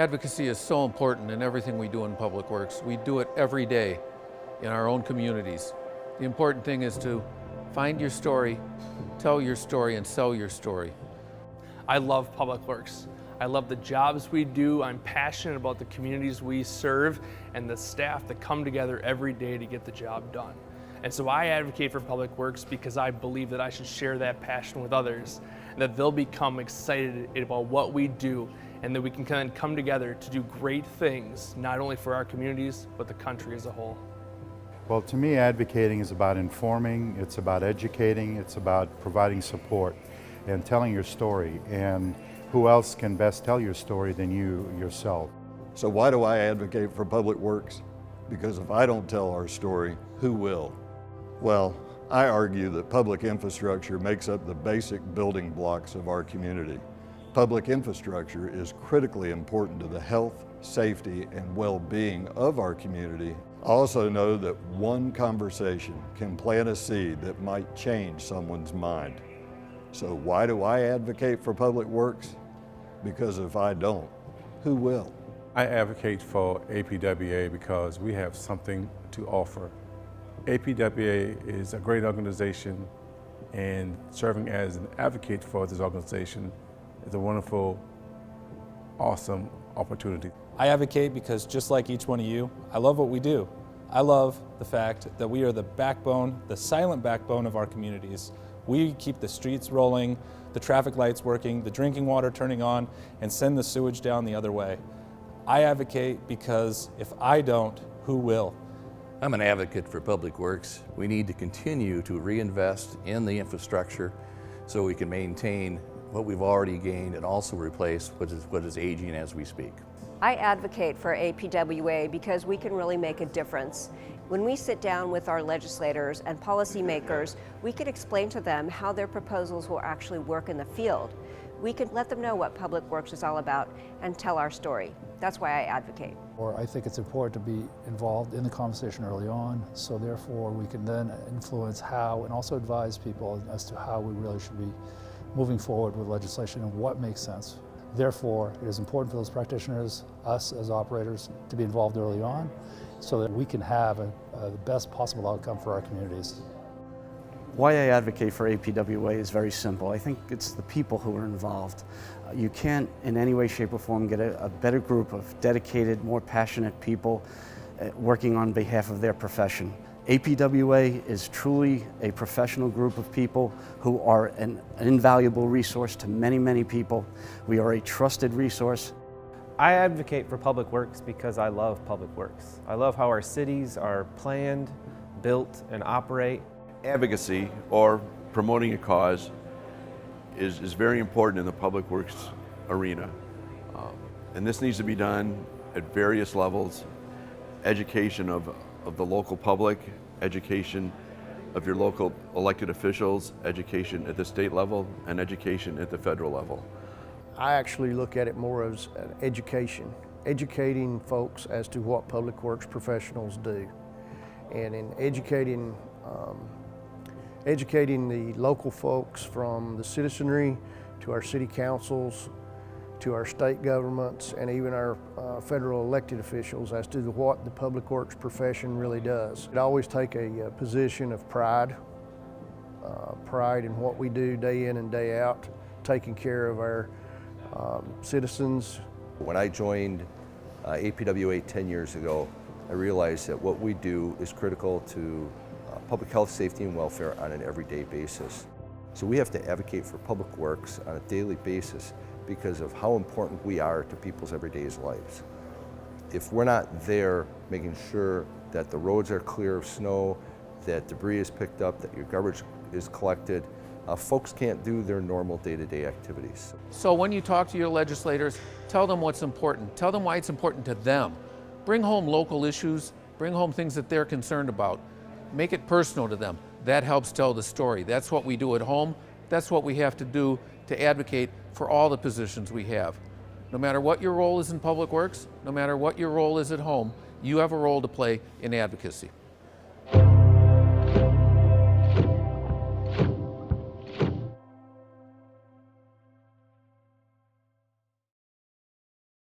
Advocacy is so important in everything we do in Public Works. We do it every day in our own communities. The important thing is to find your story, tell your story, and sell your story. I love Public Works. I love the jobs we do. I'm passionate about the communities we serve and the staff that come together every day to get the job done. And so I advocate for Public Works because I believe that I should share that passion with others and that they'll become excited about what we do and that we can kind of come together to do great things, not only for our communities, but the country as a whole. Well, to me, advocating is about informing, it's about educating, it's about providing support and telling your story. And who else can best tell your story than you yourself? So why do I advocate for Public Works? Because if I don't tell our story, who will? Well, I argue that public infrastructure makes up the basic building blocks of our community. Public infrastructure is critically important to the health, safety, and well-being of our community. I also know that one conversation can plant a seed that might change someone's mind. So why do I advocate for Public Works? Because if I don't, who will? I advocate for APWA because we have something to offer. APWA is a great organization, and serving as an advocate for this organization is a wonderful, awesome opportunity. I advocate because just like each one of you, I love what we do. I love the fact that we are the backbone, the silent backbone of our communities. We keep the streets rolling, the traffic lights working, the drinking water turning on, and send the sewage down the other way. I advocate because if I don't, who will? I'm an advocate for Public Works. We need to continue to reinvest in the infrastructure so we can maintain what we've already gained and also replace what is aging as we speak. I advocate for APWA because we can really make a difference. When we sit down with our legislators and policymakers, we can explain to them how their proposals will actually work in the field. We can let them know what Public Works is all about and tell our story. That's why I advocate. I think it's important to be involved in the conversation early on, so therefore we can then influence how and also advise people as to how we really should be moving forward with legislation and what makes sense. Therefore, it is important for those practitioners, us as operators, to be involved early on so that we can have the best possible outcome for our communities. Why I advocate for APWA is very simple. I think it's the people who are involved. You can't in any way, shape, or form get a better group of dedicated, more passionate people working on behalf of their profession. APWA is truly a professional group of people who are an invaluable resource to many, many people. We are a trusted resource. I advocate for Public Works because I love Public Works. I love how our cities are planned, built, and operate. Advocacy or promoting a cause is very important in the Public Works arena. And this needs to be done at various levels. Education of the local public, education of your local elected officials, education at the state level, and education at the federal level. I actually look at it more as an education, educating folks as to what Public Works professionals do. And in educating the local folks, from the citizenry to our city councils, to our state governments, and even our federal elected officials as to what the Public Works profession really does. I always take a position of pride in what we do day in and day out, taking care of our citizens. When I joined APWA 10 years ago, I realized that what we do is critical to public health, safety, and welfare on an everyday basis. So we have to advocate for Public Works on a daily basis because of how important we are to people's everyday lives. If we're not there making sure that the roads are clear of snow, that debris is picked up, that your garbage is collected, folks can't do their normal day-to-day activities. So when you talk to your legislators, tell them what's important. Tell them why it's important to them. Bring home local issues, bring home things that they're concerned about. Make it personal to them. That helps tell the story. That's what we do at home. That's what we have to do to advocate for all the positions we have. No matter what your role is in Public Works, no matter what your role is at home, you have a role to play in advocacy.